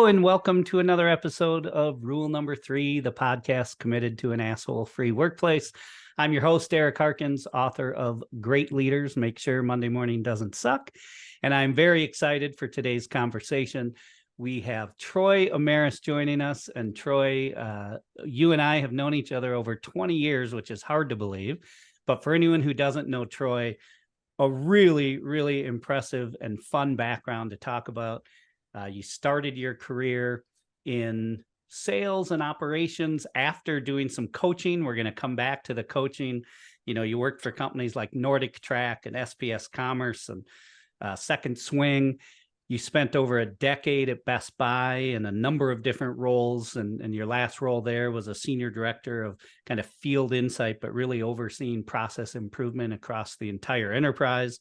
Hello, and welcome to another episode of Rule Number 3, the podcast committed to an asshole-free workplace. I'm your host, Eric Harkins, author of Great Leaders, Make Sure Monday Morning Doesn't Suck. And I'm very excited for today's conversation. We have Troy Amaris joining us. And Troy, you and I have known each other over 20 years, which is hard to believe. But for anyone who doesn't know Troy, a really, really impressive and fun background to talk about. You started your career in sales and operations after doing some coaching. We're going to come back to the coaching. You know, you worked for companies like Nordic Track and SPS Commerce and Second Swing. You spent over a decade at Best Buy in a number of different roles. And your last role there was a senior director of kind of field insight, but really overseeing process improvement across the entire enterprise.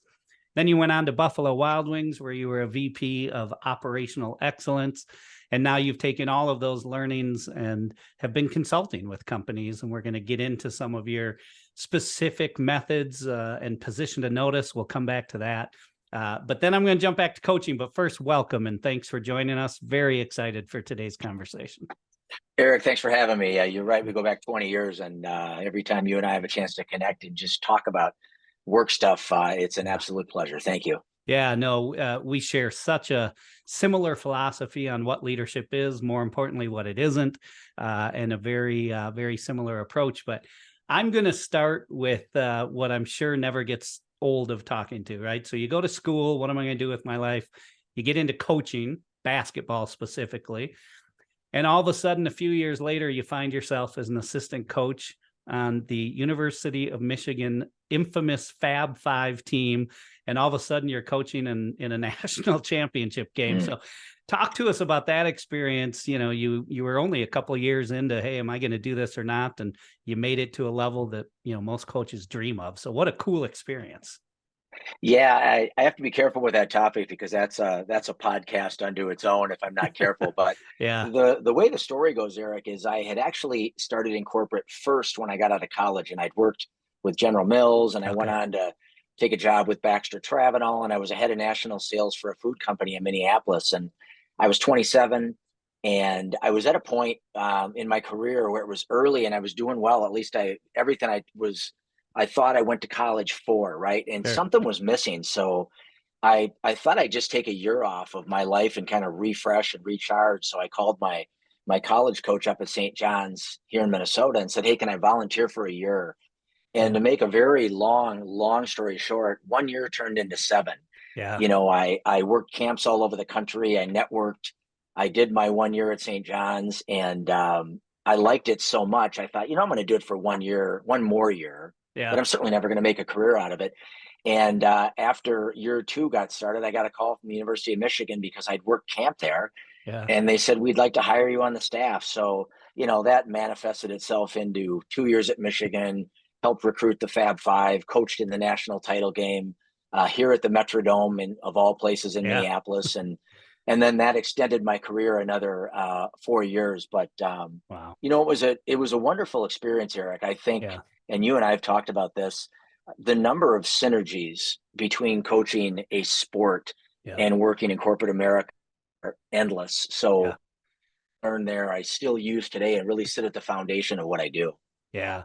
Then you went on to Buffalo Wild Wings, where you were a VP of operational excellence. And now you've taken all of those learnings and have been consulting with companies. And we're going to get into some of your specific methods and position to notice. We'll come back to that. But then I'm going to jump back to coaching. But first, welcome and thanks for joining us. Very excited for today's conversation. Eric, thanks for having me. You're right. We go back 20 years. And every time you and I have a chance to connect and just talk about work stuff, it's an absolute pleasure. Thank you. Yeah, no, we share such a similar philosophy on what leadership is, more importantly, what it isn't, and a very, very similar approach. But I'm going to start with what I'm sure never gets old of talking to, right? So you go to school, what am I going to do with my life? You get into coaching, basketball specifically, and all of a sudden, a few years later, you find yourself as an assistant coach on the University of Michigan infamous Fab Five team, and all of a sudden you're coaching in a national championship game. So talk to us about that experience. You know, you were only a couple of years into, hey, am I going to do this or not? And you made it to a level that, you know, most coaches dream of. So what a cool experience. Yeah, I have to be careful with that topic because that's a podcast unto its own if I'm not careful. But Yeah. the way the story goes, Eric, is I had actually started in corporate first when I got out of college, and I'd worked with General Mills, and I went on to take a job with Baxter Travenol, and I was a head of national sales for a food company in Minneapolis. And I was 27, and I was at a point in my career where it was early, and I was doing well. At least everything I thought I went to college for, right? And something was missing. So I thought I'd just take a year off of my life and kind of refresh and recharge. So I called my college coach up at St. John's here in Minnesota and said, hey, can I volunteer for a year? And to make a very long story short, 1 year turned into 7. Yeah. You know, I worked camps all over the country. I networked. I did my 1 year at St. John's, and I liked it so much. I thought, you know, I'm going to do it for 1 year, one more year. Yeah. But I'm certainly never going to make a career out of it. And after year 2 got started, I got a call from the University of Michigan because I'd worked camp there. Yeah. And they said, we'd like to hire you on the staff. So, you know, that manifested itself into 2 years at Michigan, helped recruit the Fab Five, coached in the national title game here at the Metrodome of all places in Minneapolis. And then that extended my career another 4 years. But, wow. You know, it was a wonderful experience, Eric. I think, and you and I have talked about this, the number of synergies between coaching a sport and working in corporate America are endless. So learn there, I still use today and really sit at the foundation of what I do. Yeah.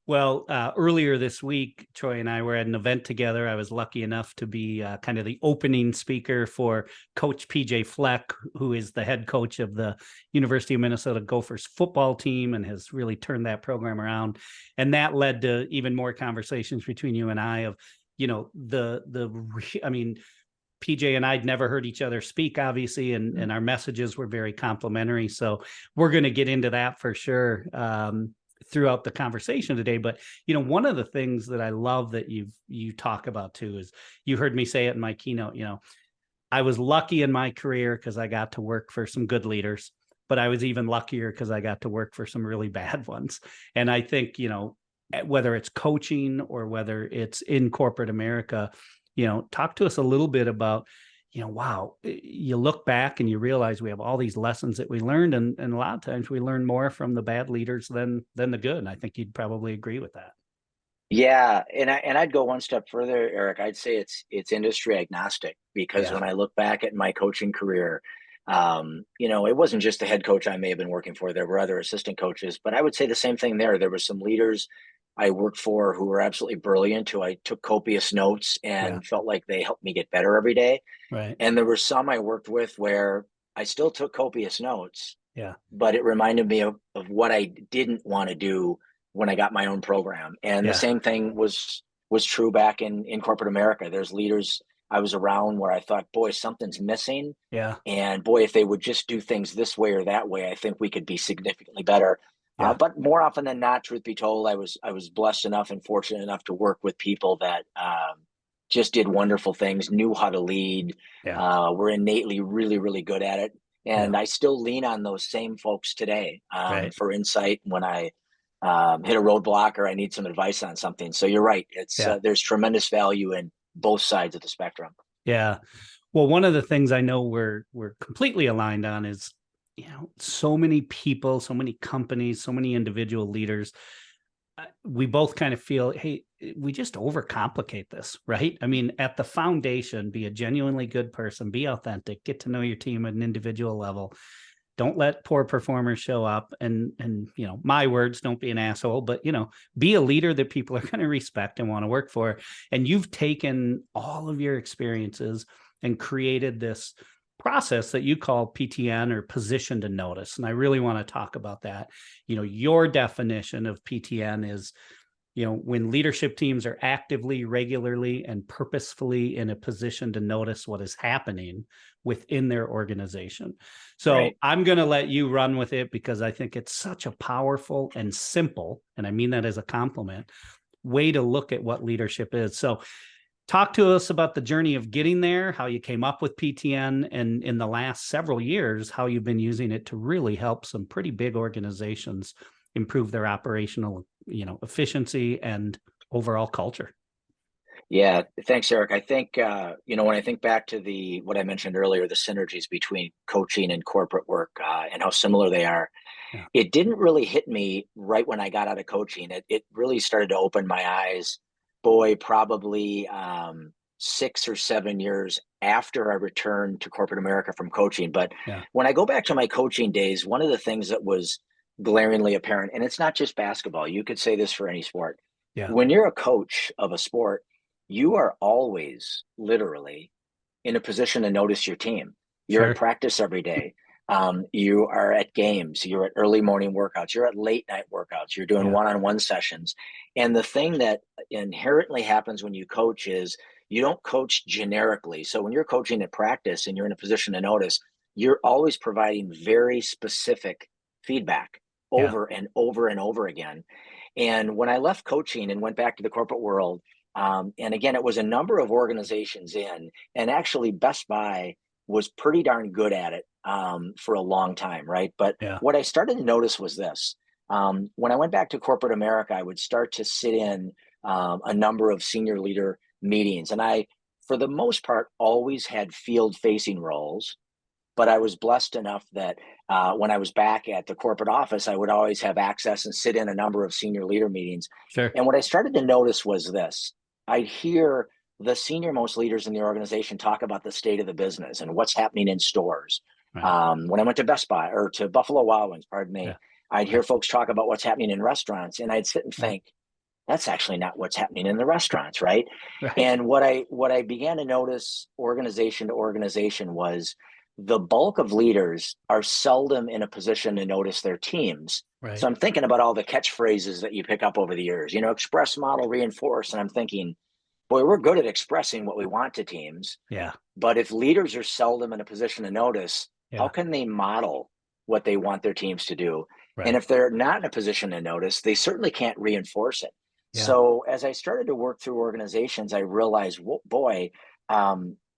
Well, earlier this week, Troy and I were at an event together. I was lucky enough to be kind of the opening speaker for Coach PJ Fleck, who is the head coach of the University of Minnesota Gophers football team and has really turned that program around. And that led to even more conversations between you and I of, you know, I mean, PJ and I'd never heard each other speak, obviously, and our messages were very complimentary. So we're going to get into that for sure throughout the conversation today. But, you know, one of the things that I love that you talk about too is, you heard me say it in my keynote, you know, I was lucky in my career because I got to work for some good leaders, but I was even luckier because I got to work for some really bad ones. And I think, you know, whether it's coaching or whether it's in corporate America, you know, talk to us a little bit about, you know, wow, you look back and you realize we have all these lessons that we learned. And a lot of times we learn more from the bad leaders than the good. And I think you'd probably agree with that. Yeah. And I'd go one step further, Eric. I'd say it's industry agnostic, because when I look back at my coaching career, It wasn't just the head coach I may have been working for. There were other assistant coaches, but I would say the same thing there. There were some leaders I worked for who were absolutely brilliant, who I took copious notes Yeah. and felt like they helped me get better every day. Right. And there were some I worked with where I still took copious notes, Yeah. but it reminded me of what I didn't want to do when I got my own program. And the Yeah. same thing was true back in corporate America. There's leaders I was around where I thought, boy, something's missing. Yeah. And boy, if they would just do things this way or that way, I think we could be significantly better. Yeah. But more often than not, truth be told, I was blessed enough and fortunate enough to work with people that just did wonderful things, knew how to lead, Yeah. were innately really, really good at it. Yeah. And I still lean on those same folks today Right. for insight when I hit a roadblock or I need some advice on something. So you're right. It's Yeah. there's tremendous value in both sides of the spectrum. Yeah. Well, one of the things I know we're completely aligned on is, so many people, so many companies, so many individual leaders. We both kind of feel, hey, we just overcomplicate this, right? I mean, at the foundation, be a genuinely good person, be authentic, get to know your team at an individual level. Don't let poor performers show up, and my words, don't be an asshole, but be a leader that people are going to respect and want to work for. And you've taken all of your experiences and created this process that you call PTN, or position to notice. And I really want to talk about that. Your definition of PTN is, when leadership teams are actively, regularly, and purposefully in a position to notice what is happening within their organization. So Right. I'm going to let you run with it, because I think it's such a powerful and simple, and I mean that as a compliment, way to look at what leadership is. So talk to us about the journey of getting there, how you came up with PTN, and in the last several years, how you've been using it to really help some pretty big organizations improve their operational, efficiency and overall culture. Yeah, thanks, Eric. I think when I think back to what I mentioned earlier, the synergies between coaching and corporate work and how similar they are, Yeah. it didn't really hit me right when I got out of coaching. It really started to open my eyes, boy, probably 6 or 7 years after I returned to corporate America from coaching. But Yeah. when I go back to my coaching days, one of the things that was glaringly apparent, and it's not just basketball, you could say this for any sport. Yeah. When you're a coach of a sport, you are always literally in a position to notice your team. You're at Sure. practice every day. You are at games. You're at early morning workouts. You're at late night workouts. You're doing Yeah. one-on-one sessions. And the thing that inherently happens when you coach is you don't coach generically. So when you're coaching at practice and you're in a position to notice, you're always providing very specific feedback Yeah. over and over and over again. And when I left coaching and went back to the corporate world, and again, it was a number of organizations and actually Best Buy was pretty darn good at it for a long time, right? But Yeah. what I started to notice was this. When I went back to corporate America, I would start to sit in a number of senior leader meetings. And I, for the most part, always had field facing roles. But I was blessed enough that when I was back at the corporate office, I would always have access and sit in a number of senior leader meetings. Sure. And what I started to notice was this. I'd hear the senior most leaders in the organization talk about the state of the business and what's happening in stores. Right. When I went to Best Buy or to Buffalo Wild Wings, pardon me, Yeah. I'd hear folks talk about what's happening in restaurants, and I'd sit and think, that's actually not what's happening in the restaurants, right? Right. And what I began to notice organization to organization was the bulk of leaders are seldom in a position to notice their teams. Right. So I'm thinking about all the catchphrases that you pick up over the years, express, model, reinforce. And I'm thinking, boy, we're good at expressing what we want to teams. Yeah. But if leaders are seldom in a position to notice, how Yeah. can they model what they want their teams to do? Right. And if they're not in a position to notice, they certainly can't reinforce it. Yeah. So as I started to work through organizations, I realized, boy,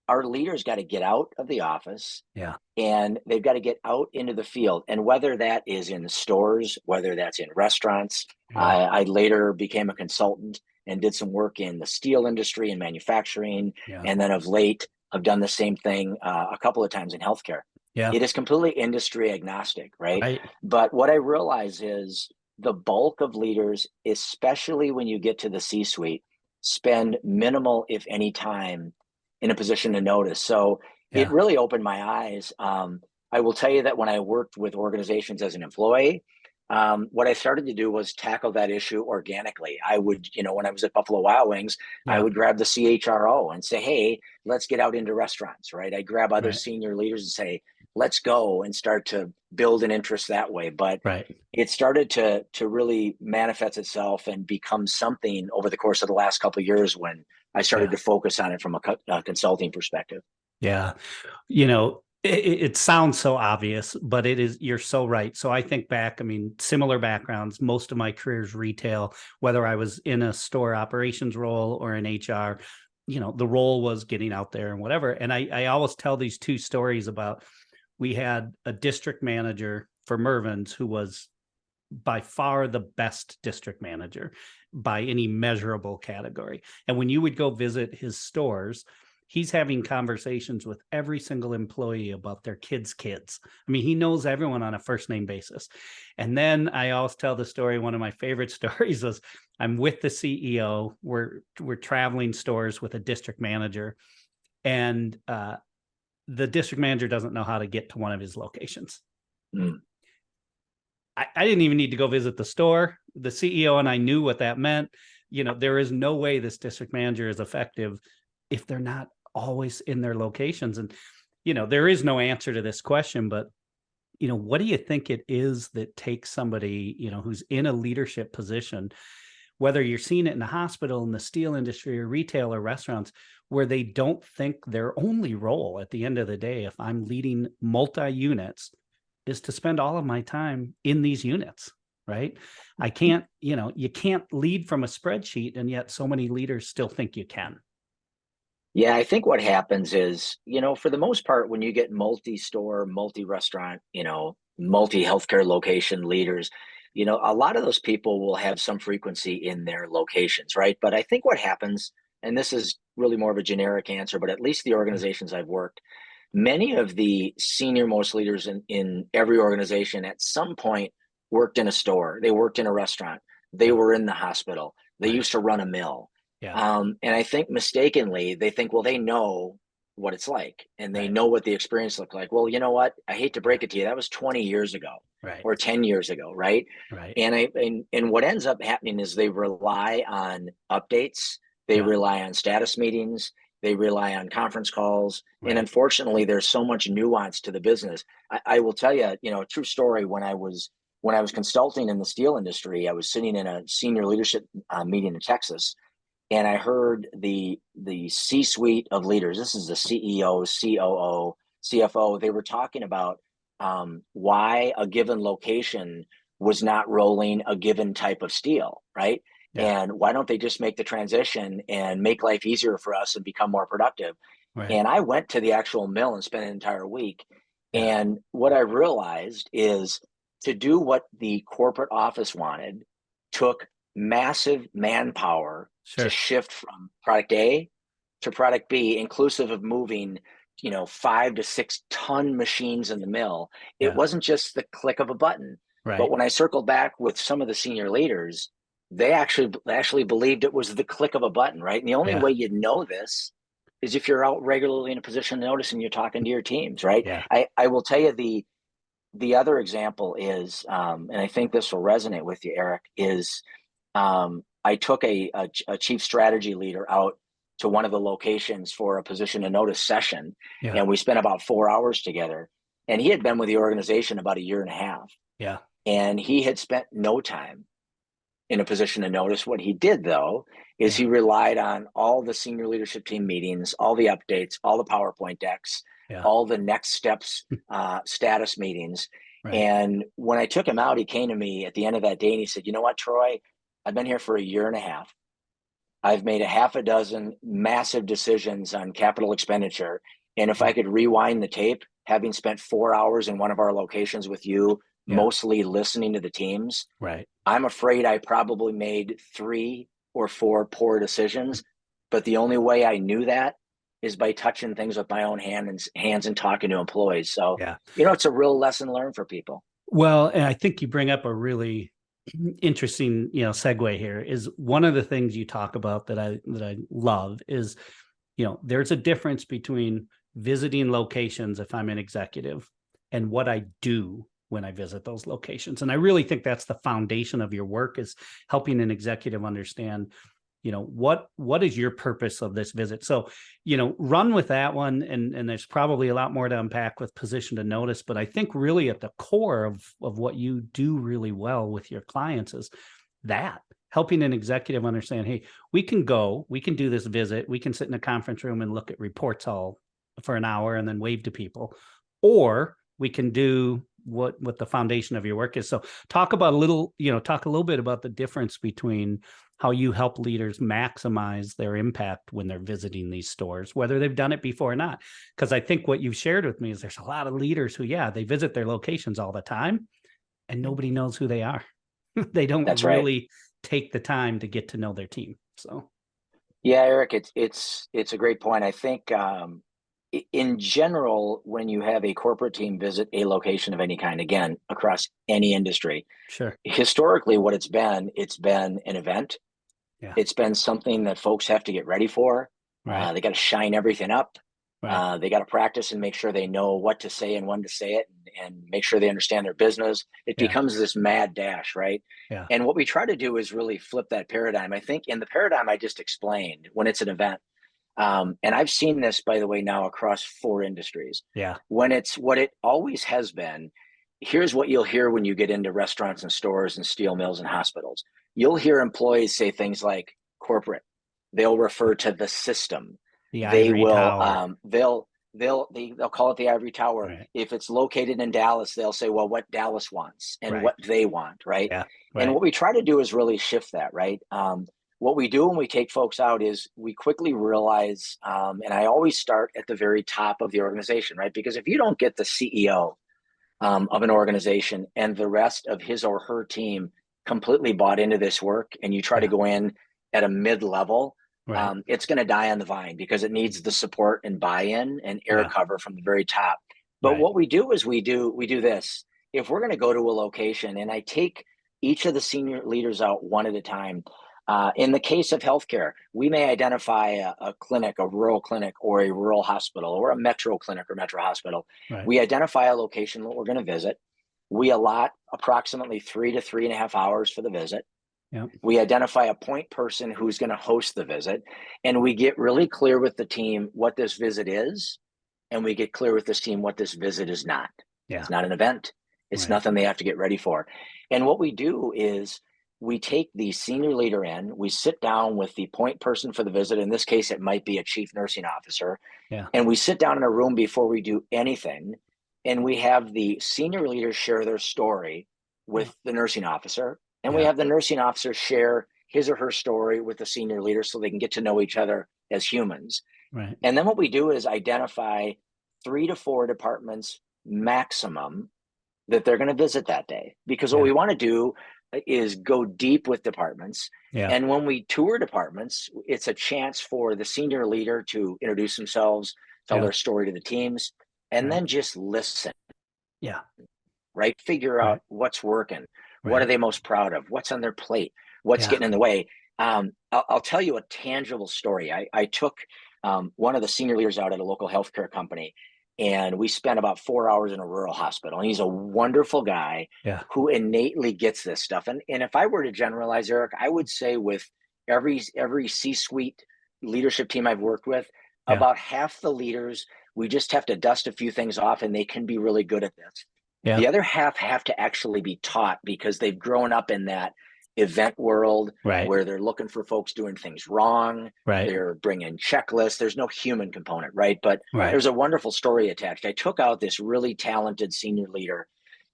our leaders got to get out of the office. Yeah. And they've got to get out into the field. And whether that is in stores, whether that's in restaurants, Yeah. I later became a consultant and did some work in the steel industry and manufacturing. Yeah. And then of late, I've done the same thing a couple of times in healthcare. Yeah. It is completely industry agnostic, right? Right. But what I realize is the bulk of leaders, especially when you get to the C-suite, spend minimal, if any, time in a position to notice. So Yeah. it really opened my eyes. I will tell you that when I worked with organizations as an employee, what I started to do was tackle that issue organically. I would, when I was at Buffalo Wild Wings, I Yeah. would grab the CHRO and say, hey, let's get out into restaurants, right? I grab other Right. senior leaders and say, let's go, and start to build an interest that way. But Right. it started to really manifest itself and become something over the course of the last couple of years when I started Yeah. to focus on it from a consulting perspective. Yeah. It sounds so obvious, but it is, you're so right. So I think back, I mean, similar backgrounds, most of my career is retail, whether I was in a store operations role or in HR, the role was getting out there and whatever. And I always tell these two stories about, we had a district manager for Mervyn's who was by far the best district manager by any measurable category. And when you would go visit his stores, he's having conversations with every single employee about their kids' kids. I mean, he knows everyone on a first name basis. And then I always tell the story. One of my favorite stories was, I'm with the CEO. We're traveling stores with a district manager, and the district manager doesn't know how to get to one of his locations. Mm. I didn't even need to go visit the store. The CEO and I knew what that meant. There is no way this district manager is effective if they're not always in their locations. And, there is no answer to this question, but, what do you think it is that takes somebody, who's in a leadership position, whether you're seeing it in the hospital, in the steel industry, or retail or restaurants, where they don't think their only role at the end of the day, if I'm leading multi-units, is to spend all of my time in these units, right? I can't, you can't lead from a spreadsheet, and yet so many leaders still think you can. Yeah, I think what happens is, for the most part, when you get multi-store, multi-restaurant, multi-healthcare location leaders, a lot of those people will have some frequency in their locations, right? But I think what happens, and this is really more of a generic answer, but at least the organizations I've worked, many of the senior most leaders in every organization at some point worked in a store, they worked in a restaurant, they Yeah. were in the hospital, they Right. used to run a mill. Yeah. And I think mistakenly they think, well, they know what it's like and they Right. know what the experience looked like. Well, you know what? I hate to Yeah. break it to you. That was 20 years ago Right. or 10 years ago, right? Right. And what ends up happening is they rely on updates, they Yeah. rely on status meetings, they rely on conference calls. And Right. unfortunately, there's so much nuance to the business. I will tell you, a true story. When I was consulting in the steel industry, I was sitting in a senior leadership meeting in Texas, and I heard the C-suite of leaders. This is the CEO, COO, CFO. They were talking about why a given location was not rolling a given type of steel, right? Yeah. And why don't they just make the transition and make life easier for us and become more productive? Right. And I went to the actual mill and spent an entire week. Yeah. And what I realized is, to do what the corporate office wanted took massive manpower to Sure. shift from product A to product B, inclusive of moving, 5 to 6 ton machines in the mill. It Yeah. wasn't just the click of a button. But Right. when I circled back with some of the senior leaders, they actually believed it was the click of a button, right? And the only Yeah. way you'd know this is if you're out regularly in a position to notice and you're talking to your teams, right? Yeah. I will tell you the other example is, and I think this will resonate with you, Eric, is I took a chief strategy leader out to one of the locations for a position to notice session, Yeah. and we spent about 4 hours together. And he had been with the organization about a year and a half, Yeah. and he had spent no time in a position to notice. What he did, though, is Yeah. he relied on all the senior leadership team meetings, all the updates, all the PowerPoint decks, Yeah. all the next steps status meetings. Right. And when I took him out, he came to me at the end of that day and he said, you know what, Troy, I've been here for a year and a half. I've made a half a dozen massive decisions on capital expenditure. And if I could rewind the tape, having spent 4 hours in one of our locations with you, Yeah. mostly listening to the teams, Right. I'm afraid I probably made 3 or 4 poor decisions. But the only way I knew that is by touching things with my own hands and talking to employees. So, Yeah. it's a real lesson learned for people. Well, and I think you bring up a really interesting, segue here. Is one of the things you talk about that I love is, there's a difference between visiting locations if I'm an executive and what I do when I visit those locations. And I really think that's the foundation of your work, is helping an executive understand, what is your purpose of this visit? So, run with that one. And there's probably a lot more to unpack with position to notice, but I think really at the core of what you do really well with your clients is that helping an executive understand, hey, we can do this visit. We can sit in a conference room and look at reports all for an hour and then wave to people, or we can do what the foundation of your work is. So talk a little bit about the difference between how you help leaders maximize their impact when they're visiting these stores, whether they've done it before or not. Because I think what you've shared with me is there's a lot of leaders who, they visit their locations all the time and nobody knows who they are. They don't That's really right. take the time to get to know their team. So Yeah, Eric, it's a great point. I think in general, when you have a corporate team visit a location of any kind, again, across any industry, sure. historically what it's been an event. Yeah. It's been something that folks have to get ready for. Right. They got to shine everything up. Right. They got to practice and make sure they know what to say and when to say it, and make sure they understand their business. It Yeah. becomes this mad dash, right? Yeah. And what we try to do is really flip that paradigm. I think in the paradigm I just explained, when it's an event, and I've seen this, by the way, now across 4 industries. Yeah. When it's what it always has been, here's what you'll hear when you get into restaurants and stores and steel mills and hospitals. You'll hear employees say things like corporate. They'll refer to the system. The They ivory will. tower. They'll call it the ivory tower. Right. If it's located in Dallas, they'll say, well, what Dallas wants and Right. what they want, right? Yeah. And Right. what we try to do is really shift that, right? What we do when we take folks out is we quickly realize, and I always start at the very top of the organization, right? Because if you don't get the CEO of an organization and the rest of his or her team completely bought into this work, and you try to go in at a mid-level, Right. it's going to die on the vine because it needs the support and buy-in and air cover from the very top. But Right. what we do is we do this. If we're going to go to a location, and I take each of the senior leaders out one at a time. In the case of healthcare, we may identify a clinic, a rural clinic, or a rural hospital, or a metro clinic or metro hospital. Right. We identify a location that we're going to visit. We allot approximately 3 to 3.5 hours for the visit. Yep. We identify a point person who's going to host the visit, and we get really clear with the team what this visit is, and we get clear with this team what this visit is not. Yeah. It's not an event. It's nothing they have to get ready for. And what we do is we take the senior leader in, we sit down with the point person for the visit. In this case, it might be a chief nursing officer. Yeah. And we sit down in a room before we do anything, and we have the senior leaders share their story with the nursing officer. And we have the nursing officer share his or her story with the senior leader so they can get to know each other as humans. Right. And then what we do is identify 3 to 4 departments maximum that they're going to visit that day. Because what we want to do is go deep with departments. Yeah. And when we tour departments, it's a chance for the senior leader to introduce themselves, tell their story to the teams, and then just listen. Yeah. Right? Figure out what's working. Right. What are they most proud of? What's on their plate? What's getting in the way? I'll tell you a tangible story. I took one of the senior leaders out at a local healthcare company, and we spent about 4 hours in a rural hospital. And he's a wonderful guy who innately gets this stuff. And if I were to generalize, Eric, I would say with every C-suite leadership team I've worked with, about half the leaders, we just have to dust a few things off and they can be really good at this. Yeah. The other half have to actually be taught because they've grown up in that event world where they're looking for folks doing things wrong. They're bringing checklists. There's no human component, right? But there's a wonderful story attached. I took out this really talented senior leader,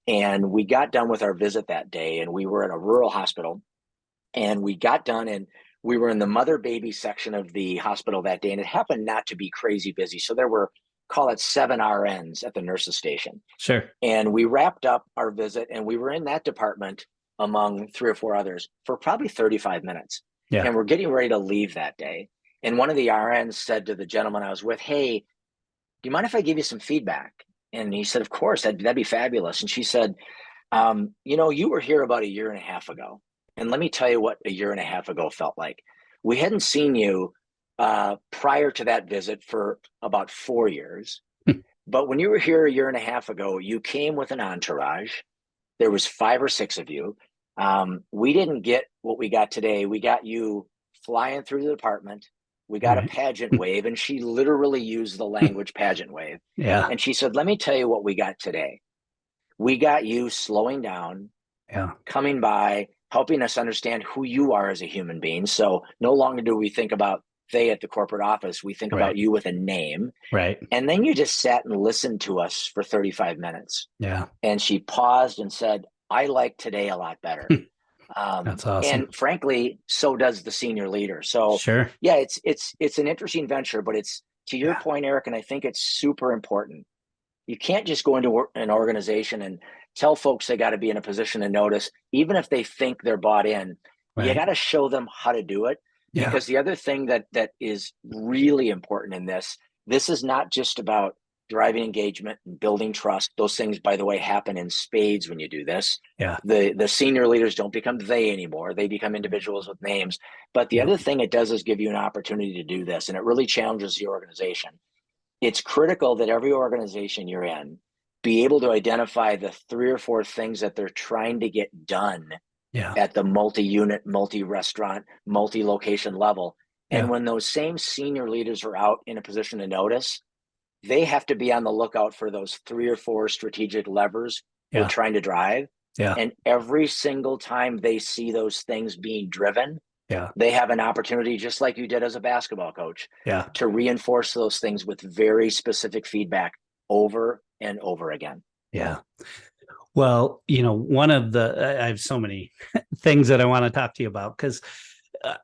and we got done with our visit that day, and we were at a rural hospital, and we got done, and we were in the mother-baby section of the hospital that day, and it happened not to be crazy busy. So there were, call it 7 RNs at the nurse's station. Sure. And we wrapped up our visit, and we were in that department among 3 or 4 others for probably 35 minutes. Yeah. And we're getting ready to leave that day. And one of the RNs said to the gentleman I was with, hey, do you mind if I give you some feedback? And he said, of course, that'd be fabulous. And she said, you were here about 1.5 years ago. And let me tell you what 1.5 years ago felt like. We hadn't seen you prior to that visit for about 4 years. But when you were here a year and a half ago, you came with an entourage. There was 5 or 6 of you. We didn't get what we got today. We got you flying through the department. We got a pageant wave, and she literally used the language pageant wave. Yeah. And she said, let me tell you what we got today. We got you slowing down, coming by, helping us understand who you are as a human being. So no longer do we think about they at the corporate office. We think about you with a name. Right. And then you just sat and listened to us for 35 minutes. Yeah. And she paused and said, I like today a lot better. That's awesome. And frankly, so does the senior leader. So sure. Yeah, it's an interesting venture, but it's to your point, Eric, and I think it's super important. You can't just go into an organization and tell folks they got to be in a position to notice, even if they think they're bought in. You got to show them how to do it. Because the other thing that is really important in this is not just about driving engagement and building trust. Those things, by the way, happen in spades when you do this. Yeah. The senior leaders don't become they anymore. They become individuals with names. But the other thing it does is give you an opportunity to do this, and it really challenges the organization. It's critical that every organization you're in be able to identify the 3 or 4 things that they're trying to get done at the multi-unit, multi-restaurant, multi-location level. And when those same senior leaders are out in a position to notice, they have to be on the lookout for those 3 or 4 strategic levers they're trying to drive. And every single time they see those things being driven, they have an opportunity, just like you did as a basketball coach, to reinforce those things with very specific feedback over and over again. Yeah. Well, one of I have so many things that I want to talk to you about, because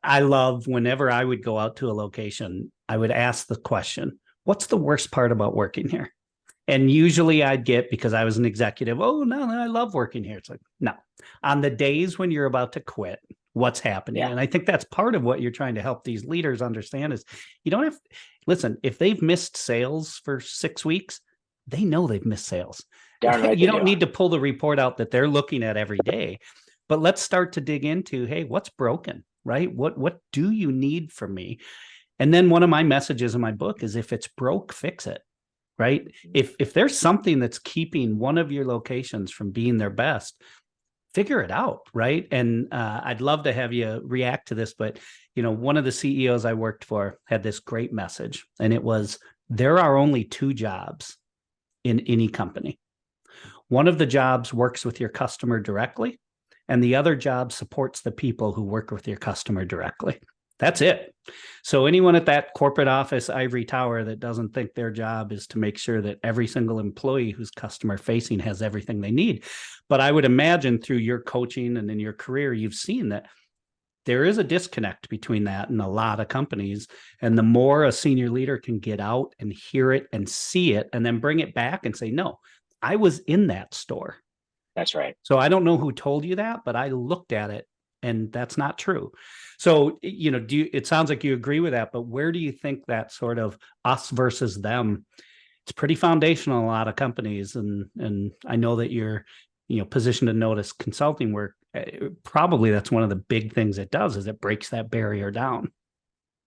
I love whenever I would go out to a location, I would ask the question, what's the worst part about working here? And usually I'd get, because I was an executive, oh, no, I love working here. It's like, no. On the days when you're about to quit, what's happening? And I think that's part of what you're trying to help these leaders understand is you don't have, listen, if they've missed sales for 6 weeks, they know they've missed sales. Right, you don't need to pull the report out that they're looking at every day, but let's start to dig into, hey, what's broken, right? What do you need from me? And then one of my messages in my book is, if it's broke, fix it, right? If there's something that's keeping one of your locations from being their best, figure it out, right? And I'd love to have you react to this, but one of the CEOs I worked for had this great message, and it was, there are only 2 jobs in any company. One of the jobs works with your customer directly, and the other job supports the people who work with your customer directly. That's it. So anyone at that corporate office ivory tower that doesn't think their job is to make sure that every single employee who's customer facing has everything they need. But I would imagine through your coaching and in your career, you've seen that there is a disconnect between that and a lot of companies. And the more a senior leader can get out and hear it and see it, and then bring it back and say, no, I was in that store. That's right. So I don't know who told you that, but I looked at it and that's not true. So, it sounds like you agree with that, but where do you think that sort of us versus them, it's pretty foundational in a lot of companies. And I know that you're, positioned to notice consulting work. Probably that's one of the big things it does, is it breaks that barrier down.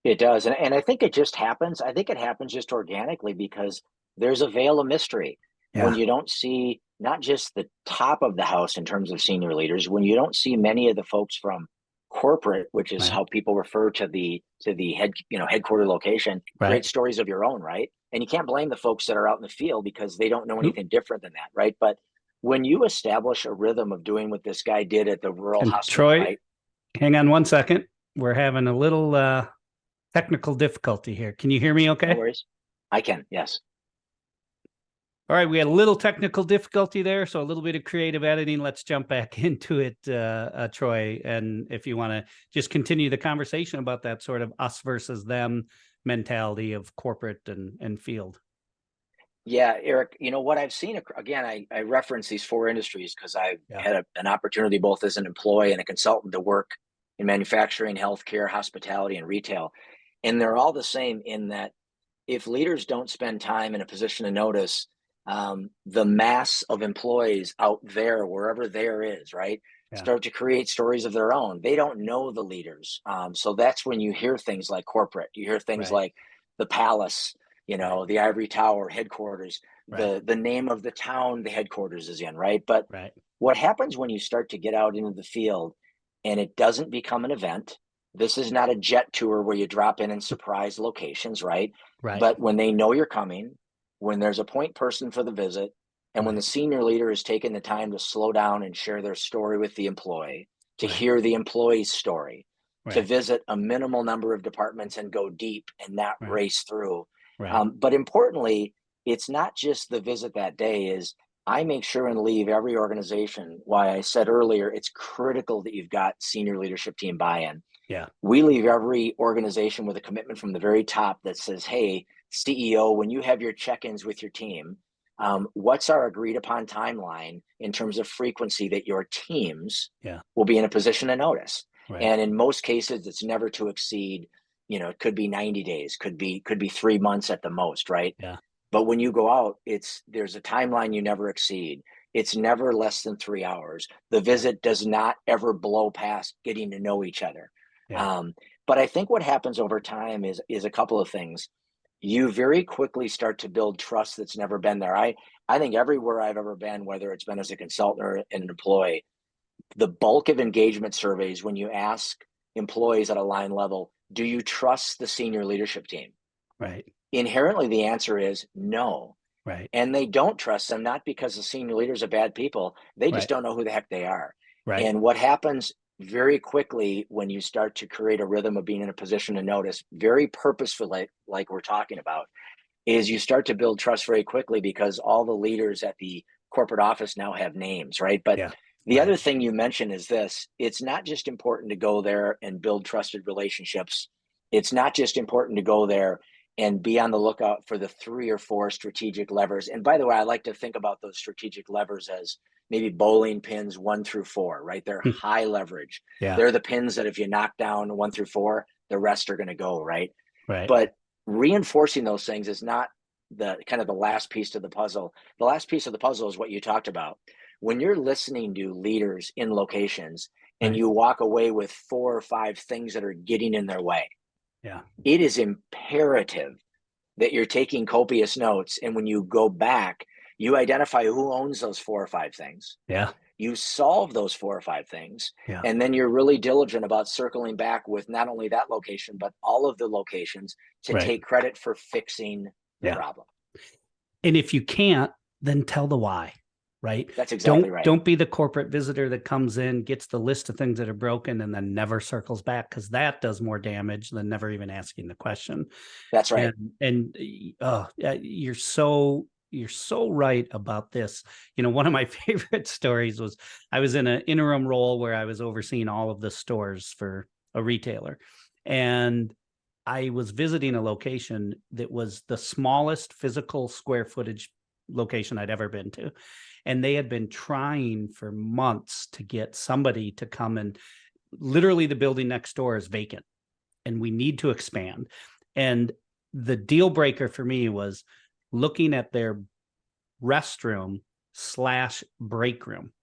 It does. And I think it just happens. I think it happens just organically because there's a veil of mystery. When you don't see not just the top of the house in terms of senior leaders, when you don't see many of the folks from corporate, which is how people refer to the headquarter location, great stories of your own, right? And you can't blame the folks that are out in the field because they don't know anything different than that, right? But when you establish a rhythm of doing what this guy did at the rural hospital, Troy, right? Hang on one second. We're having a little technical difficulty here. Can you hear me okay? No worries. I can, yes. All right, we had a little technical difficulty there, so a little bit of creative editing. Let's jump back into it, Troy. And if you want to just continue the conversation about that sort of us versus them mentality of corporate and field. Yeah, Eric, what I've seen, again, I reference these 4 industries because I've had an opportunity both as an employee and a consultant to work in manufacturing, healthcare, hospitality, and retail. And they're all the same in that if leaders don't spend time in a position to notice the mass of employees out there, wherever there is, right? Start to create stories of their own. They don't know the leaders. So that's when you hear things like corporate, you hear things like the palace, the ivory tower headquarters, Right. the name of the town the headquarters is in, right? But Right. what happens when you start to get out into the field and it doesn't become an event? This is not a jet tour where you drop in and surprise locations, right? Right. But when they know you're coming, when there's a point person for the visit, and when the Right. senior leader is taking the time to slow down and share their story with the employee, to Right. hear the employee's story, to Right. visit a minimal number of departments and go deep and not Right. race through. Right. But importantly, it's not just the visit that day. Is I make sure and leave every organization. Why I said earlier, it's critical that you've got senior leadership team buy-in. Yeah. We leave every organization with a commitment from the very top that says, hey, CEO, when you have your check-ins with your team, what's our agreed upon timeline in terms of frequency that your teams Yeah. will be in a position to notice? Right. And in most cases, it's never to exceed, it could be 90 days, could be 3 months at the most, right? Yeah. But when you go out, there's a timeline you never exceed. It's never less than 3 hours. The visit does not ever blow past getting to know each other. Yeah. But I think what happens over time is a couple of things. You very quickly start to build trust that's never been there. I think everywhere I've ever been, whether it's been as a consultant or an employee, the bulk of engagement surveys, when you ask employees at a line level, do you trust the senior leadership team? Right. Inherently, the answer is no. Right. And they don't trust them, not because the senior leaders are bad people. They just Right. don't know who the heck they are. Right. And what happens very quickly when you start to create a rhythm of being in a position to notice, very purposefully, like we're talking about, is you start to build trust very quickly because all the leaders at the corporate office now have names, right? But Yeah. the Right. other thing you mentioned is this: it's not just important to go there and build trusted relationships. It's not just important to go there and be on the lookout for the 3 or 4 strategic levers. And by the way, I like to think about those strategic levers as maybe bowling pins 1 through 4, right? They're high leverage. Yeah. They're the pins that if you knock down 1 through 4, the rest are going to go, right? Right. But reinforcing those things is not the kind of the last piece to the puzzle. The last piece of the puzzle is what you talked about. When you're listening to leaders in locations and Right. you walk away with 4 or 5 things that are getting in their way, Yeah. it is imperative that you're taking copious notes. And when you go back, you identify who owns those 4 or 5 things. Yeah. You solve those 4 or 5 things. Yeah. And then you're really diligent about circling back with not only that location, but all of the locations to Right. take credit for fixing the Yeah. problem. And if you can't, then tell the why, right? That's exactly right. Don't be the corporate visitor that comes in, gets the list of things that are broken, and then never circles back, because that does more damage than never even asking the question. That's right. And you're so right about this. One of my favorite stories was I was in an interim role where I was overseeing all of the stores for a retailer, and I was visiting a location that was the smallest physical square footage location I'd ever been to. And they had been trying for months to get somebody to come, and literally the building next door is vacant and we need to expand. And the deal breaker for me was looking at their restroom / break room,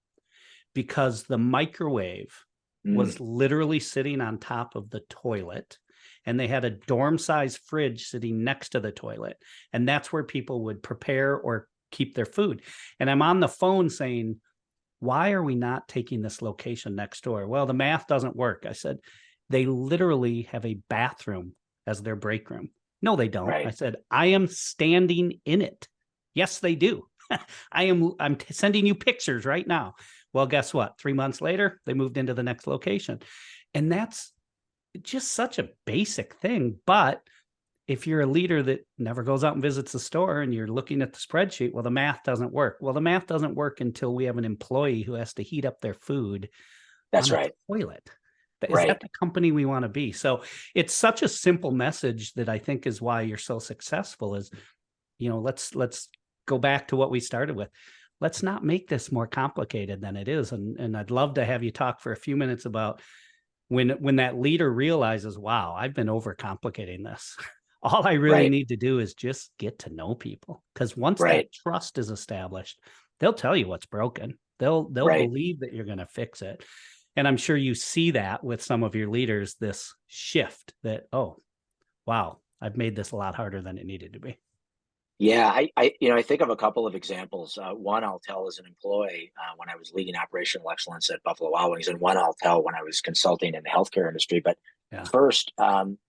because the microwave was literally sitting on top of the toilet, and they had a dorm size fridge sitting next to the toilet. And that's where people would prepare or keep their food. And I'm on the phone saying, why are we not taking this location next door? Well, the math doesn't work. I said, they literally have a bathroom as their break room. No, they don't. Right. I said, I am standing in it. Yes, they do. I'm sending you pictures right now. Well, guess what? 3 months later, they moved into the next location. And that's just such a basic thing. But if you're a leader that never goes out and visits the store and you're looking at the spreadsheet, well, the math doesn't work. Well, the math doesn't work until we have an employee who has to heat up their food That's on a right. toilet. Is Right. that the company we want to be? So it's such a simple message that I think is why you're so successful is, let's go back to what we started with. Let's not make this more complicated than it is. And I'd love to have you talk for a few minutes about when that leader realizes, wow, I've been overcomplicating this. All I really Right. need to do is just get to know people. Because once Right. that trust is established, they'll tell you what's broken. They'll Right. believe that you're going to fix it. And I'm sure you see that with some of your leaders, this shift that, oh, wow, I've made this a lot harder than it needed to be. Yeah, I think of a couple of examples. One I'll tell as an employee when I was leading operational excellence at Buffalo Wild Wings, and one I'll tell when I was consulting in the healthcare industry. But Yeah. first,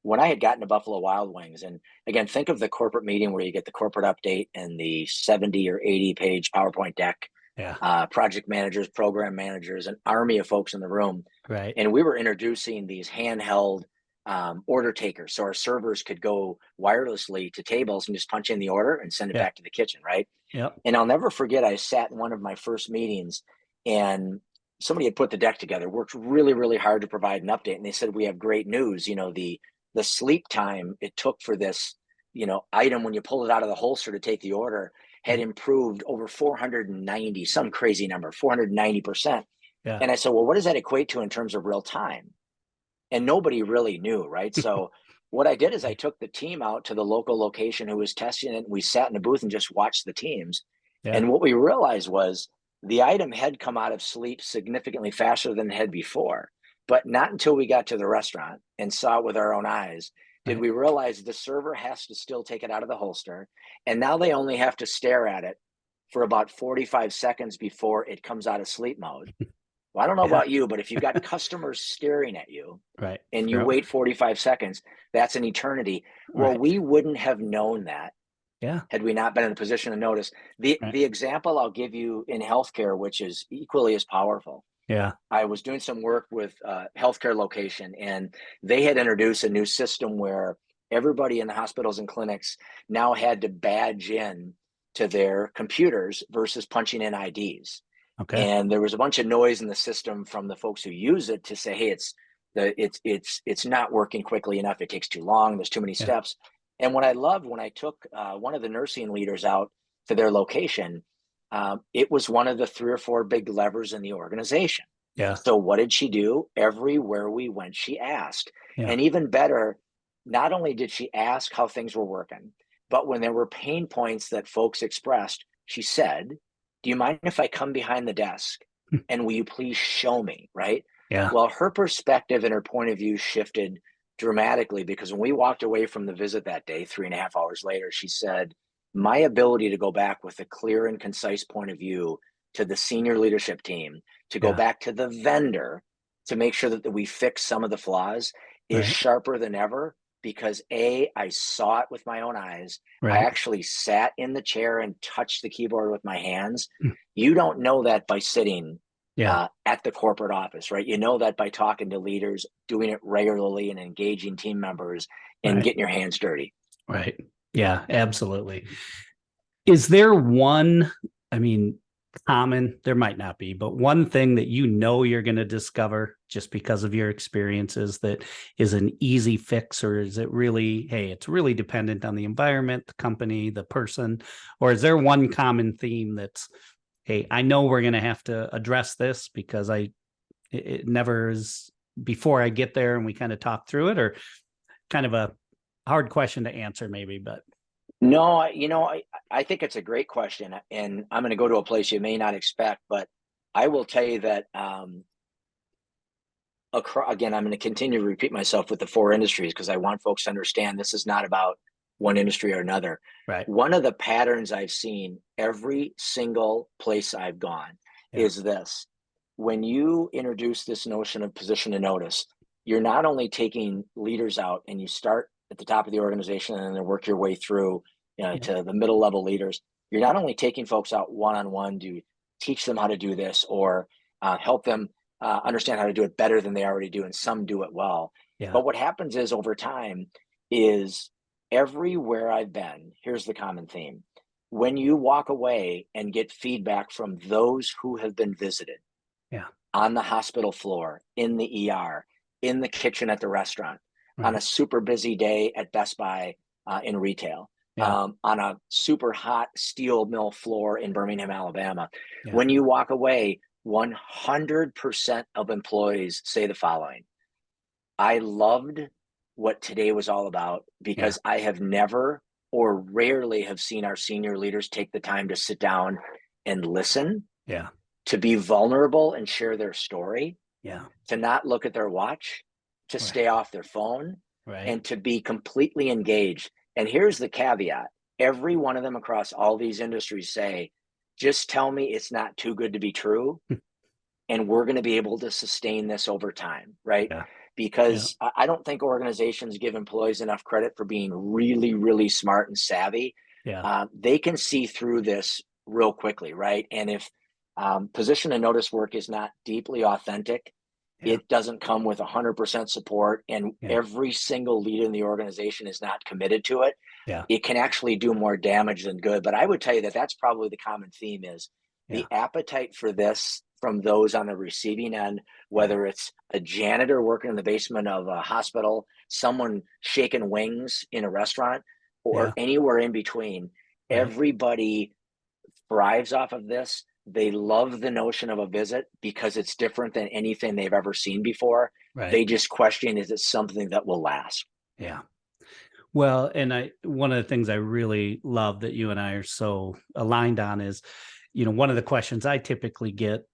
when I had gotten to Buffalo Wild Wings, and again, think of the corporate meeting where you get the corporate update and the 70 or 80 page PowerPoint deck, Yeah. project managers, program managers, an army of folks in the room. Right. And we were introducing these handheld order takers. So our servers could go wirelessly to tables and just punch in the order and send it Yeah. back to the kitchen, right? Yep. And I'll never forget, I sat in one of my first meetings and somebody had put the deck together, worked really, really hard to provide an update. And they said, we have great news. The sleep time it took for this, item when you pull it out of the holster to take the order had improved over 490, some crazy number, 490%. Yeah. And I said, well, what does that equate to in terms of real time? And nobody really knew, right? So what I did is I took the team out to the local location who was testing it. We sat in a booth and just watched the teams. Yeah. And what we realized was the item had come out of sleep significantly faster than it had before. But not until we got to the restaurant and saw it with our own eyes did Right. we realize the server has to still take it out of the holster. And now they only have to stare at it for about 45 seconds before it comes out of sleep mode. Well, I don't know Yeah. about you, but if you've got customers staring at you, Right. and you Yep. wait 45 seconds, that's an eternity. Well, Right. we wouldn't have known that Yeah. had we not been in a position to notice. The Right. the example I'll give you in healthcare, which is equally as powerful. Yeah. I was doing some work with a healthcare location, and they had introduced a new system where everybody in the hospitals and clinics now had to badge in to their computers versus punching in IDs. Okay. And there was a bunch of noise in the system from the folks who use it to say, hey, it's not working quickly enough, it takes too long, there's too many Yeah. steps. And what I loved when I took one of the nursing leaders out to their location, it was one of the 3 or 4 big levers in the organization. Yeah. So what did she do? Everywhere we went, she asked. Yeah. And even better, not only did she ask how things were working, but when there were pain points that folks expressed, she said, do you mind if I come behind the desk and will you please show me? Right. Yeah. Well, her perspective and her point of view shifted dramatically because when we walked away from the visit that day, 3.5 hours later, she said, my ability to go back with a clear and concise point of view to the senior leadership team, to go Yeah. back to the vendor to make sure that we fix some of the flaws is Right. sharper than ever because I saw it with my own eyes. I Right. actually sat in the chair and touched the keyboard with my hands. Mm. You don't know that by sitting Yeah. at the corporate office, right? You know that by talking to leaders, doing it regularly and engaging team members and Right. getting your hands dirty. Right. Yeah, absolutely. Is there one, I mean, common, there might not be, but one thing that you're going to discover just because of your experiences that is an easy fix, or is it really, hey, it's really dependent on the environment, the company, the person, or is there one common theme that's, hey, I know we're going to have to address this because it never is before I get there and we kind of talk through it, or kind of a hard question to answer maybe, but. No, I think it's a great question, and I'm going to go to a place you may not expect, but I will tell you that again, I'm going to continue to repeat myself with the 4 industries because I want folks to understand this is not about one industry or another. Right. One of the patterns I've seen every single place I've gone is this: when you introduce this notion of position to notice, you're not only taking leaders out and you start at the top of the organization and then work your way through to the middle level leaders. You're not only taking folks out one-on-one to teach them how to do this or help them understand how to do it better than they already do, and some do it well. Yeah. But what happens is over time is everywhere I've been, here's the common theme. When you walk away and get feedback from those who have been visited on the hospital floor, in the ER, in the kitchen at the restaurant, on a super busy day at Best Buy in retail, on a super hot steel mill floor in Birmingham, Alabama. When you walk away, 100% of employees say the following: I loved what today was all about because I have never or rarely have seen our senior leaders take the time to sit down and listen, to be vulnerable and share their story, to not look at their watch, to stay off their phone, and to be completely engaged. And here's the caveat: every one of them across all these industries say, just tell me it's not too good to be true, and we're going to be able to sustain this over time, right? Yeah. Yeah. Because I don't think organizations give employees enough credit for being really, really smart and savvy. Yeah. They can see through this real quickly, right? And if position and notice work is not deeply authentic, Yeah. it doesn't come with 100% support, and Yeah. every single leader in the organization is not committed to it, Yeah. it can actually do more damage than good. But I would tell you that that's probably the common theme is Yeah. the appetite for this from those on the receiving end, Yeah. whether it's a janitor working in the basement of a hospital, someone shaking wings in a restaurant, or Yeah. anywhere in between. Right. Everybody thrives off of this. They love the notion of a visit because it's different than anything they've ever seen before. Right. They just question, is it something that will last? Yeah. Well, and one of the things I really love that you and I are so aligned on is, one of the questions I typically get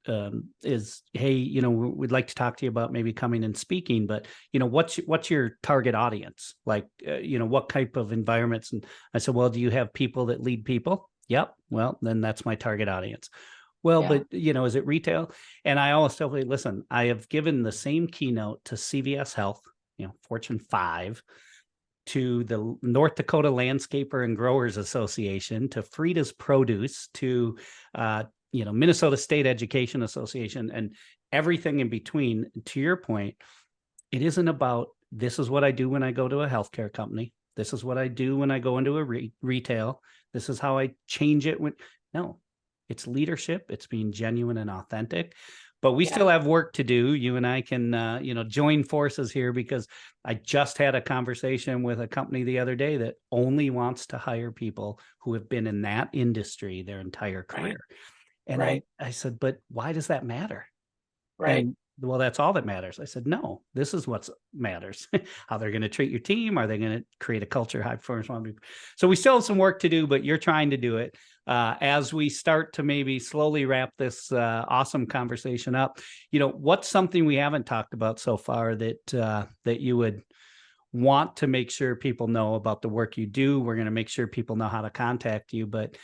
is, "Hey, we'd like to talk to you about maybe coming and speaking, but what's your target audience? Like, what type of environments?" And I said, "Well, do you have people that lead people?" "Yep." "Well, then that's my target audience." "Well, Yeah. but is it retail?" And I always tell them, "Listen, I have given the same keynote to CVS Health, Fortune 5." To the North Dakota Landscaper and Growers Association, to Frida's Produce, to Minnesota State Education Association, and everything in between. To your point, it isn't about this is what I do when I go to a healthcare company. This is what I do when I go into a retail. This is how I change it when. No, it's leadership. It's being genuine and authentic. But we still have work to do. You and I can, join forces here, because I just had a conversation with a company the other day that only wants to hire people who have been in that industry their entire career. And Right. I said, "But why does that matter?" Right. And, "Well, that's all that matters." I said, "No, this is what matters." How they're going to treat your team. Are they going to create a culture, high performance? So we still have some work to do, but you're trying to do it. As we start to maybe slowly wrap this awesome conversation up, what's something we haven't talked about so far that you would want to make sure people know about the work you do? We're going to make sure people know how to contact you, but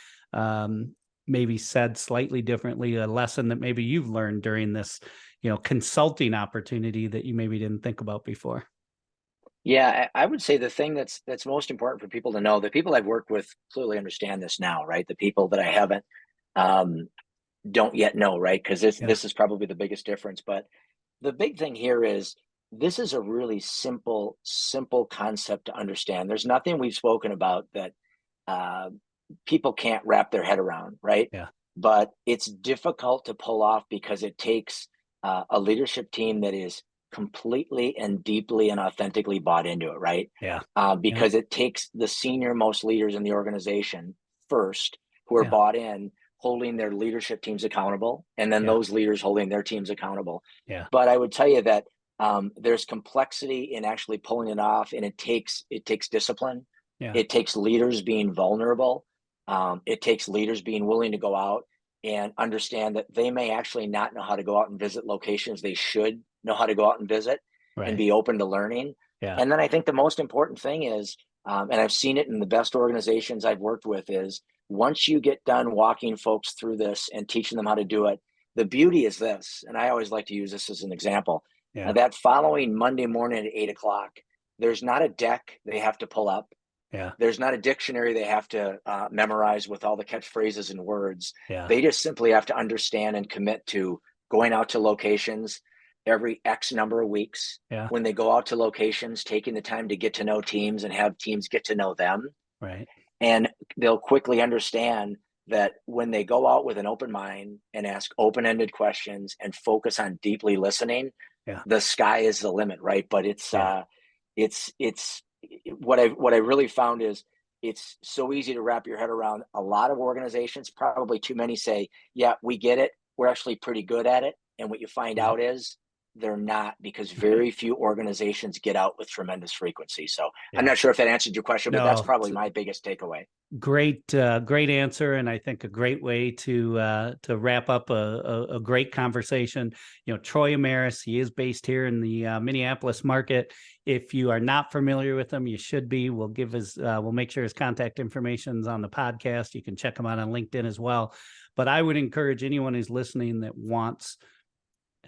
maybe said slightly differently, a lesson that maybe you've learned during this, consulting opportunity that you maybe didn't think about before. Yeah, I would say the thing that's most important for people to know, the people I've worked with clearly understand this now, right? The people that I haven't um, don't yet know, right? Because this Yeah. this is probably the biggest difference. But the big thing here is this is a really simple concept to understand. There's nothing we've spoken about that uh, people can't wrap their head around, right? Yeah. But it's difficult to pull off because it takes a leadership team that is completely and deeply and authentically bought into it, right? Yeah. Yeah. Because it takes the senior most leaders in the organization first, who are Yeah. bought in, holding their leadership teams accountable, and then Yeah. those leaders holding their teams accountable. Yeah. But I would tell you that there's complexity in actually pulling it off, and it takes discipline. Yeah. It takes leaders being vulnerable. It takes leaders being willing to go out and understand that they may actually not know how to go out and visit locations they should know how to go out and visit, and Right. be open to learning. Yeah. And then I think the most important thing is, and I've seen it in the best organizations I've worked with, is once you get done walking folks through this and teaching them how to do it, the beauty is this, and I always like to use this as an example, Yeah. that following Monday morning at 8 o'clock, there's not a deck they have to pull up. Yeah. There's not a dictionary they have to memorize with all the catchphrases and words. Yeah. They just simply have to understand and commit to going out to locations every X number of weeks. Yeah. When they go out to locations, taking the time to get to know teams and have teams get to know them. Right. And they'll quickly understand that when they go out with an open mind and ask open-ended questions and focus on deeply listening, Yeah. the sky is the limit, right? But Yeah. it's what I really found is it's so easy to wrap your head around. A lot of organizations, probably too many, say, "Yeah, we get it. We're actually pretty good at it." And what you find Yeah. out is they're not, because very few organizations get out with tremendous frequency. So I'm Yeah. not sure if that answered your question, but that's No, probably my biggest takeaway. great, great answer, and I think a great way to wrap up a great conversation. You know, Troy Amaris, he is based here in the Minneapolis market. If you are not familiar with him, you should be. We'll make sure his contact information is on the podcast. You can check him out on LinkedIn as well. But I would encourage anyone who's listening that wants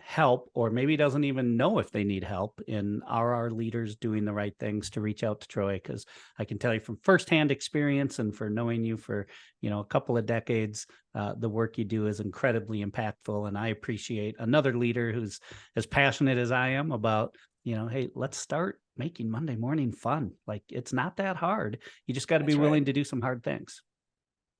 help, or maybe doesn't even know if they need help, and are our leaders doing the right things, to reach out to Troy, because I can tell you from firsthand experience and for knowing you for a couple of decades, the work you do is incredibly impactful. And I appreciate another leader who's as passionate as I am about, hey, let's start making Monday morning fun. Like, it's not that hard. You just got to be willing to do some hard things.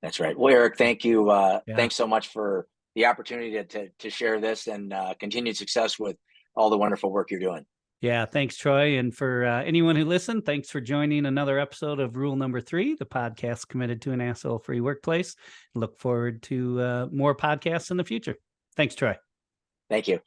That's right. Well, Eric, thank you. Yeah. Thanks so much for the opportunity to share this, and continued success with all the wonderful work you're doing. Yeah, thanks, Troy. And for anyone who listened, thanks for joining another episode of Rule Number 3, the podcast committed to an asshole-free workplace. Look forward to more podcasts in the future. Thanks, Troy. Thank you.